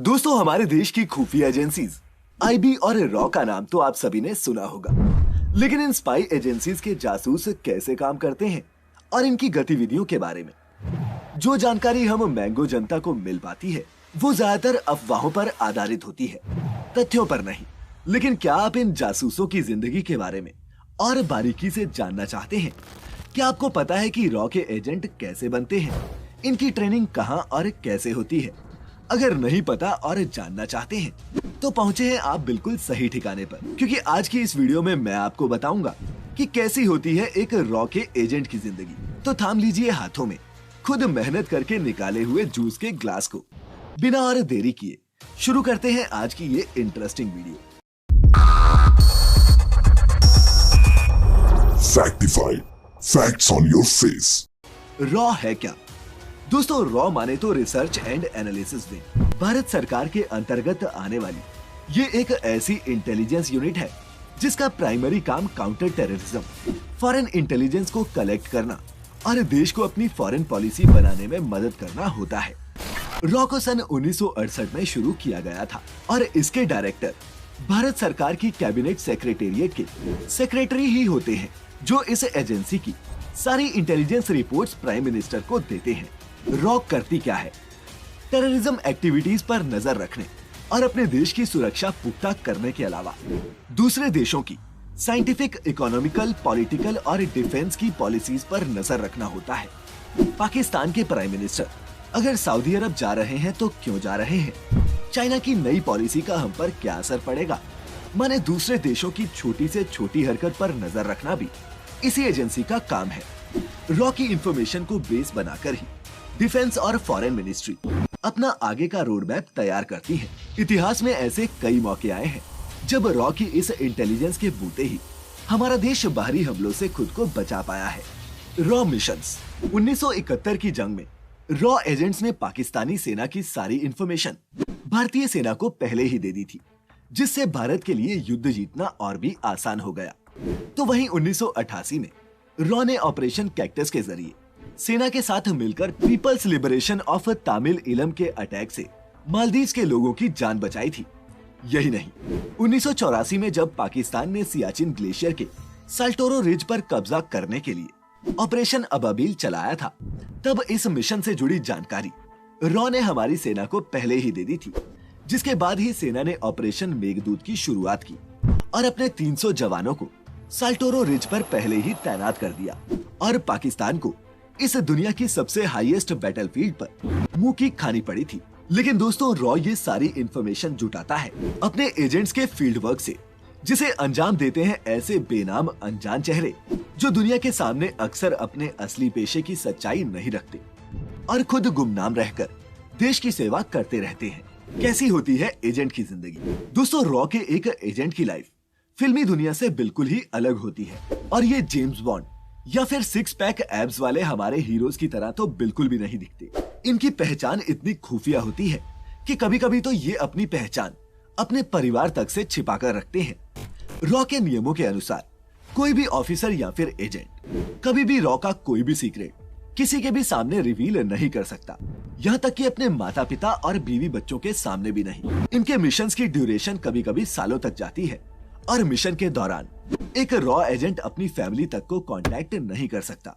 दोस्तों, हमारे देश की खुफिया एजेंसीज आईबी और रॉ का नाम तो आप सभी ने सुना होगा, लेकिन इन स्पाई एजेंसीज के जासूस कैसे काम करते हैं और इनकी गतिविधियों के बारे में जो जानकारी हम मैंगो जनता को मिल पाती है वो ज्यादातर अफवाहों पर आधारित होती है, तथ्यों पर नहीं। लेकिन क्या आप इन जासूसों की जिंदगी के बारे में और बारीकी से जानना चाहते हैं? क्या आपको पता है कि रॉ के एजेंट कैसे बनते हैं, इनकी ट्रेनिंग कहां और कैसे होती है? अगर नहीं पता और जानना चाहते हैं तो पहुंचे हैं आप बिल्कुल सही ठिकाने पर, क्योंकि आज की इस वीडियो में मैं आपको बताऊंगा कि कैसी होती है एक रॉ के एजेंट की जिंदगी। तो थाम लीजिए हाथों में खुद मेहनत करके निकाले हुए जूस के ग्लास को। बिना और देरी किए शुरू करते हैं आज की ये interesting video. Factified. Facts on your face. Raw है क्या? दोस्तों, रॉ माने तो research and analysis wing. Bharat सरकार के अंतर्गत आने वाली ये एक ऐसी इंटेलिजेंस यूनिट है जिसका प्राइमरी काम काउंटर टेररिज्म, फॉरेन इंटेलिजेंस को कलेक्ट करना और देश को अपनी फॉरेन पॉलिसी बनाने में मदद करना होता है। रॉ को सन 1968 में शुरू किया गया था और इसके डायरेक्टर भारत सरकार की कैबिनेट सेक्रेटेरिएट के सेक्रेटरी ही होते हैं, जो इस एजेंसी की सारी इंटेलिजेंस रिपोर्ट्स प्राइम मिनिस्टर को देते हैं। रॉ करती क्या है? टेररिज्म एक्टिविटीज पर नजर रखने और अपने देश की सुरक्षा पुख्ता करने के अलावा दूसरे देशों की साइंटिफिक, इकोनॉमिकल, पॉलिटिकल और डिफेंस की पॉलिसीज पर नजर रखना होता है। पाकिस्तान के प्राइम मिनिस्टर अगर सऊदी अरब जा रहे हैं तो क्यों जा रहे हैं? चाइना की नई पॉलिसी का हम पर क्या असर पड़ेगा? माने दूसरे देशों की छोटी से छोटी हरकत पर नजर रखना भी इसी एजेंसी का काम है। रॉ की इंफॉर्मेशन को बेस बनाकर ही डिफेंस और फॉरेन मिनिस्ट्री अपना आगे का रोड मैप तैयार करती है। इतिहास में ऐसे कई मौके आए हैं जब रॉ की इस इंटेलिजेंस के बूते ही हमारा देश बाहरी हमलों से खुद को बचा पाया है। रॉ मिशंस 1971 की जंग में रॉ एजेंट्स ने पाकिस्तानी सेना की सारी इंफॉर्मेशन भारतीय सेना को पहले ही दे दी थी, जिससे भारत के लिए युद्ध जीतना और भी आसान हो गया। तो वहीं 1988 में रॉ ने ऑपरेशन कैक्टस के जरिए सेना के साथ मिलकर पीपल्स लिबरेशन ऑफ तमिल इलम के अटैक से मालदीव के लोगों की जान बचाई थी। यही नहीं, 1984 में जब पाकिस्तान ने सियाचिन ग्लेशियर के साल्टोरो रिज पर कब्जा करने के लिए ऑपरेशन अबाबिल चलाया था, तब इस मिशन से जुड़ी जानकारी रॉ ने हमारी सेना को पहले ही दे दी थी, जिसके बाद ही सेना ने ऑपरेशन मेघदूत की शुरुआत की और अपने 300 जवानों को साल्टोरो रिज पर पहले ही तैनात कर दिया और पाकिस्तान को इस दुनिया की सबसे हाईएस्ट बैटलफील्ड पर मुंह की खानी पड़ी थी। लेकिन दोस्तों, रॉ ये सारी इंफॉर्मेशन जुटाता है अपने एजेंट्स के फील्ड वर्क से, जिसे अंजाम देते हैं ऐसे बेनाम अनजान चेहरे जो दुनिया के सामने अक्सर अपने असली पेशे की सच्चाई नहीं रखते और खुद गुमनाम रहकर देश की सेवा करते रहते हैं। कैसी होती है एजेंट की जिंदगी? दोस्तों, रॉ के एक एजेंट की लाइफ फिल्मी दुनिया से बिल्कुल ही अलग होती है और ये जेम्स बॉन्ड या फिर सिक्स पैक एब्स वाले हमारे हीरोज की तरह तो बिल्कुल भी नहीं दिखते। इनकी पहचान इतनी खुफिया होती है कि कभी-कभी तो ये अपनी पहचान अपने परिवार तक से छिपा कर रखते हैं। रॉ के नियमों के अनुसार कोई भी ऑफिसर या फिर एजेंट कभी भी रॉ का कोई भी सीक्रेट किसी के भी सामने रिवील नहीं कर सकता, यहाँ तक कि अपने माता पिता और बीवी बच्चों के सामने भी नहीं। इनके मिशंस की ड्यूरेशन कभी-कभी सालों तक जाती है और मिशन के दौरान एक रॉ एजेंट अपनी फैमिली तक को कांटेक्ट नहीं कर सकता।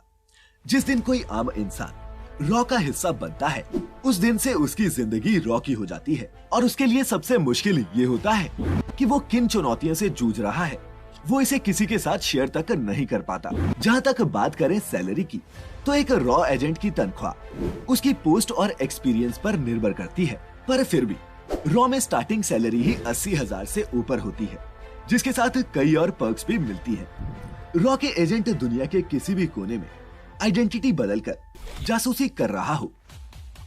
जिस दिन कोई आम इंसान रॉ का हिस्सा बनता है, उस दिन से उसकी जिंदगी रॉ की हो जाती है और उसके लिए सबसे मुश्किल ये होता है कि वो किन चुनौतियों से जूझ रहा है, वो इसे किसी के साथ शेयर तक नहीं कर पाता। जहाँ तक बात करें सैलरी की, तो एक रॉ एजेंट की तनख्वाह उसकी पोस्ट और एक्सपीरियंस पर निर्भर करती है, पर फिर भी रॉ में स्टार्टिंग सैलरी ही 80,000 से ऊपर होती है, जिसके साथ कई और पर्क्स भी मिलती है। रॉ के एजेंट दुनिया के किसी भी कोने में आइडेंटिटी बदलकर जासूसी कर रहा हो,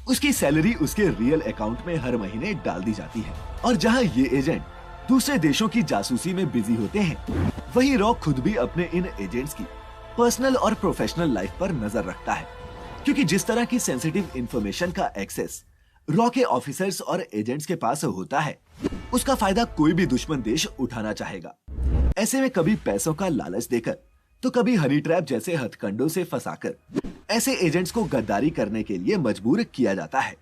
उसकी सैलरी उसके रियल अकाउंट में हर महीने डाल दी जाती है। और जहां ये एजेंट दूसरे देशों की जासूसी में बिजी होते हैं, वहीं रॉ खुद भी अपने इन एजेंट्स की पर्सनल और प्रोफेशनल लाइफ पर नजर रखता है, क्योंकि जिस तरह की सेंसिटिव इंफॉर्मेशन का एक्सेस रॉ के ऑफिसर्स और एजेंट्स के पास होता है, उसका फायदा कोई भी दुश्मन देश उठाना चाहेगा। ऐसे में कभी पैसों का लालच देकर तो कभी हनी ट्रैप जैसे हथकंडों से फंसाकर ऐसे एजेंट्स को गद्दारी करने के लिए मजबूर किया जाता है।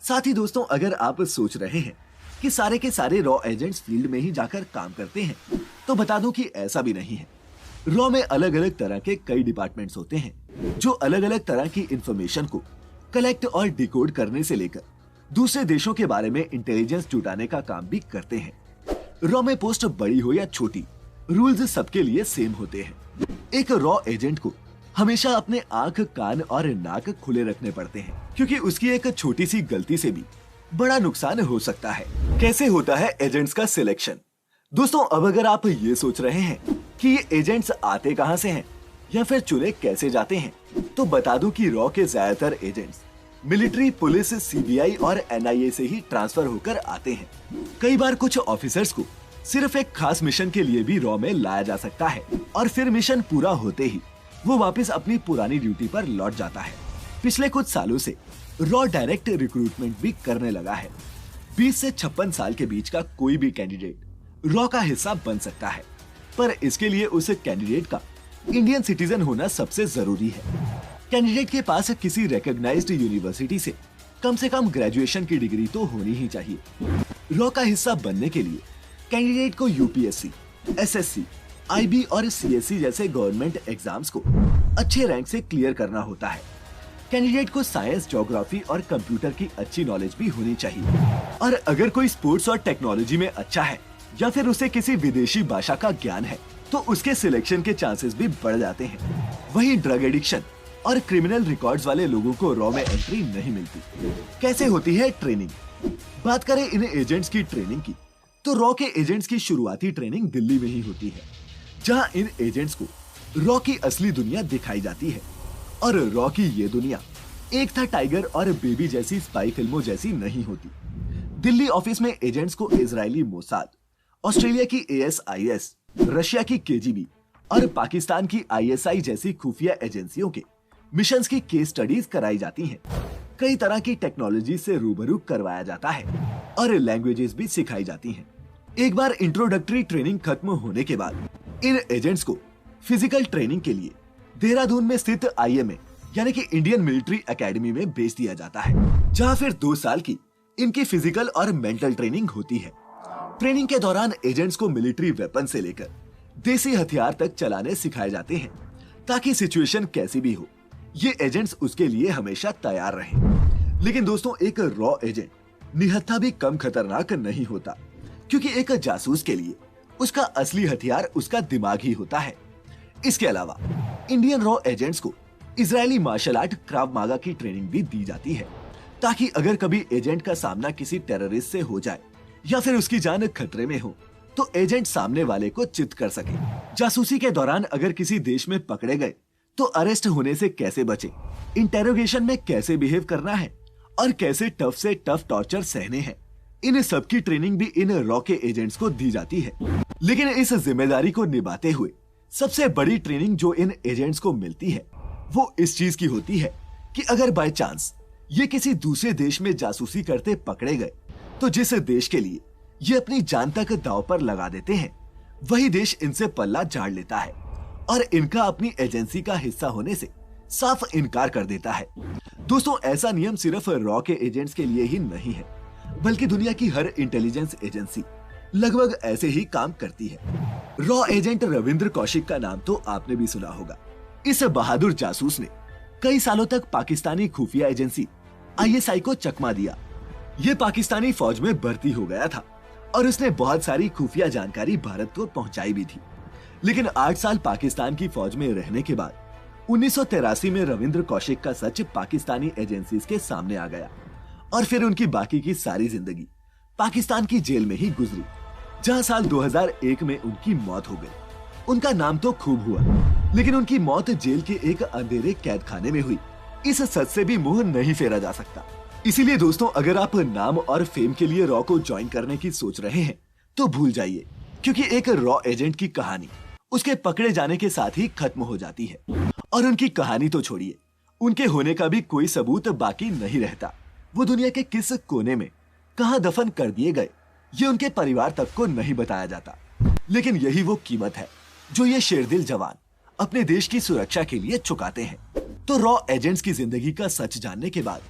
साथ ही दोस्तों, अगर आप सोच रहे हैं कि सारे के सारे रॉ एजेंट्स फील्ड में ही जाकर काम करते हैं, तो बता दूं कि ऐसा भी नहीं है। रॉ में अलग अलग तरह के कई डिपार्टमेंट्स होते हैं जो अलग अलग तरह की इंफॉर्मेशन को कलेक्ट और डिकोड करने से लेकर दूसरे देशों के बारे में इंटेलिजेंस जुटाने का काम भी करते हैं। रॉ में पोस्ट बड़ी हो या छोटी, रूल्स सबके लिए सेम होते हैं। एक रॉ एजेंट को हमेशा अपने आंख, कान और नाक खुले रखने पड़ते हैं, क्योंकि उसकी एक छोटी सी गलती से भी बड़ा नुकसान हो सकता है। कैसे होता है एजेंट्स का सिलेक्शन? दोस्तों, अब अगर आप ये सोच रहे हैं कि ये एजेंट्स आते कहां से हैं या फिर चुने कैसे जाते हैं, तो बता दूं कि रॉ के ज्यादातर एजेंट्स मिलिट्री, पुलिस, सीबीआई और एनआईए से ही ट्रांसफर होकर आते हैं। कई बार कुछ ऑफिसर्स को सिर्फ एक खास मिशन के लिए भी रॉ में लाया जा सकता है और फिर मिशन पूरा होते ही वो वापस अपनी पुरानी ड्यूटी पर लौट जाता है। पिछले कुछ सालों से रॉ डायरेक्ट रिक्रूटमेंट भी करने लगा है। 20 से 56 साल के बीच का कोई भी कैंडिडेट रॉ का हिस्सा बन सकता है, पर इसके लिए उस कैंडिडेट का इंडियन सिटीजन होना सबसे जरूरी है। कैंडिडेट के पास किसी रिकॉग्नाइज्ड यूनिवर्सिटी से कम ग्रेजुएशन की डिग्री तो होनी ही चाहिए। रॉ का हिस्सा बनने के लिए कैंडिडेट को यूपीएससी, एसएससी, आईबी और सीएससी जैसे गवर्नमेंट एग्जाम्स को अच्छे रैंक से क्लियर करना होता है। कैंडिडेट को साइंस, ज्योग्राफी और कंप्यूटर की अच्छी नॉलेज भी होनी चाहिए। और अगर कोई स्पोर्ट्स और टेक्नोलॉजी में अच्छा है या फिर उसे किसी विदेशी भाषा का ज्ञान है, तो उसके सिलेक्शन के चांसेस भी बढ़ जाते हैं। वहीं ड्रग एडिक्शन और क्रिमिनल रिकॉर्ड्स वाले लोगों को रॉ में एंट्री नहीं मिलती। कैसे होती है ट्रेनिंग? बात करें इन एजेंट्स की ट्रेनिंग की, तो रॉ के एजेंट्स की शुरुआती ट्रेनिंग दिल्ली में ही होती है, जहां इन एजेंट्स को रॉ की असली दुनिया दिखाई जाती है। और रॉ की ये दुनिया एक था टाइगर और बेबी जैसी स्पाई फिल्मों जैसी नहीं होती। दिल्ली ऑफिस में एजेंट्स को इजरायली मोसाद, ऑस्ट्रेलिया की ASIS, रशिया की KGB और पाकिस्तान की ISI जैसी खुफिया एजेंसियों के मिशंस की केस स्टडीज कराई जाती हैं। कई तरह की टेक्नोलॉजी से रूबरू करवाया जाता है और लैंग्वेजेस भी सिखाई जाती हैं। एक बार इंट्रोडक्टरी ट्रेनिंग खत्म होने के बाद इन एजेंट्स को फिजिकल ट्रेनिंग के लिए देहरादून में स्थित IMA यानी कि इंडियन मिलिट्री एकेडमी में भेज दिया जाता है, जहां फिर 2 साल की इनकी फिजिकल और मेंटल ट्रेनिंग होती है। ट्रेनिंग के दौरान एजेंट्स को मिलिट्री वेपन से लेकर देसी हथियार तक चलाने सिखाए जाते हैं, ताकि सिचुएशन कैसी भी हो, ये एजेंट्स उसके लिए हमेशा तैयार रहें। लेकिन दोस्तों, एक रॉ एजेंट निहत्था भी कम खतरनाक नहीं होता, क्योंकि एक जासूस के लिए उसका असली हथियार उसका दिमाग ही होता है। इसके अलावा इंडियन रॉ एजेंट्स को इजरायली मार्शल आर्ट क्राव मागा की ट्रेनिंग भी दी जाती है, ताकि अगर कभी एजेंट का सामना किसी टेररिस्ट से हो जाए या फिर उसकी जान खतरे में हो, तो एजेंट सामने वाले को चित कर सके। जासूसी के दौरान अगर किसी देश में पकड़े गए तो अरेस्ट होने से कैसे बचे, इंटेरोगेशन में कैसे बिहेव करना है और कैसे टफ से टफ टॉर्चर सहने हैं, इन सब की ट्रेनिंग भी इन रॉ के एजेंट्स को दी जाती है। लेकिन इस जिम्मेदारी को निभाते हुए सबसे बड़ी ट्रेनिंग जो इन एजेंट्स को मिलती है, वो इस चीज की होती है कि अगर बाय चांस ये किसी दूसरे देश में जासूसी करते पकड़े गए, तो जिस देश के लिए ये अपनी जान तक दांव पर लगा देते हैं, वही देश इनसे पल्ला झाड़ लेता है और इनका अपनी एजेंसी का हिस्सा होने से साफ इनकार कर देता है। दोस्तों, ऐसा नियम सिर्फ रॉ के एजेंट्स के लिए ही नहीं है, बल्कि दुनिया की हर इंटेलिजेंस एजेंसी लगभग ऐसे ही काम करती है। रॉ एजेंट रविंद्र कौशिक का नाम तो आपने भी सुना होगा। इस बहादुर जासूस ने कई सालों तक पाकिस्तानी खुफिया एजेंसी ISI को चकमा दिया। ये पाकिस्तानी फौज में भर्ती हो गया था और उसने बहुत सारी खुफिया जानकारी भारत को पहुंचाई भी थी। लेकिन 8 साल पाकिस्तान की फौज में रहने के बाद 1983 में रविंद्र कौशिक का सच पाकिस्तानी एजेंसीज के सामने आ गया और फिर उनकी बाकी की सारी जिंदगी पाकिस्तान की जेल में ही गुजरी, जहां साल 2001 में उनकी मौत हो गई। उनका नाम तो खूब हुआ, लेकिन उनकी मौत जेल के एक अंधेरे कैद खाने में हुई। इस सच से भी मुंह नहीं फेरा जा सकता। इसीलिए दोस्तों, अगर आप नाम और फेम के लिए रॉ को ज्वाइन करने की सोच रहे हैं, तो भूल जाइए, क्योंकि एक रॉ एजेंट की कहानी उसके पकड़े जाने के साथ ही खत्म हो जाती है। और उनकी कहानी तो छोड़िए, उनके होने का भी कोई सबूत बाकी नहीं रहता। वो दुनिया के किस कोने में कहां दफन कर दिए गए, ये उनके परिवार तक को नहीं बताया जाता। लेकिन यही वो कीमत है जो ये शेरदिल जवान अपने देश की सुरक्षा के लिए चुकाते हैं। तो रॉ एजेंट्स की जिंदगी का सच जानने के बाद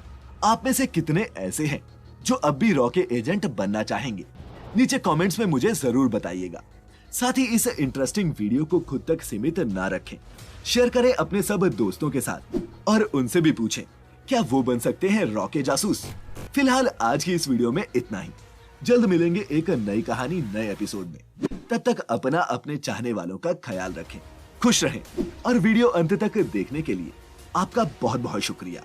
आप में से कितने ऐसे हैं जो अब भी रॉ के एजेंट बनना चाहेंगे? नीचे कमेंट्स में मुझे जरूर बताइएगा। साथ ही इस इंटरेस्टिंग वीडियो को खुद तक सीमित ना रखें, शेयर करें अपने सब दोस्तों के साथ और उनसे भी पूछें क्या वो बन सकते हैं रॉ के जासूस। फिलहाल आज की इस वीडियो में इतना ही। जल्द मिलेंगे एक नई कहानी नए एपिसोड में। तब तक अपना अपने चाहने वालों का ख्याल रखें, खुश रहें और वीडियो अंत तक देखने के लिए आपका बहुत बहुत शुक्रिया।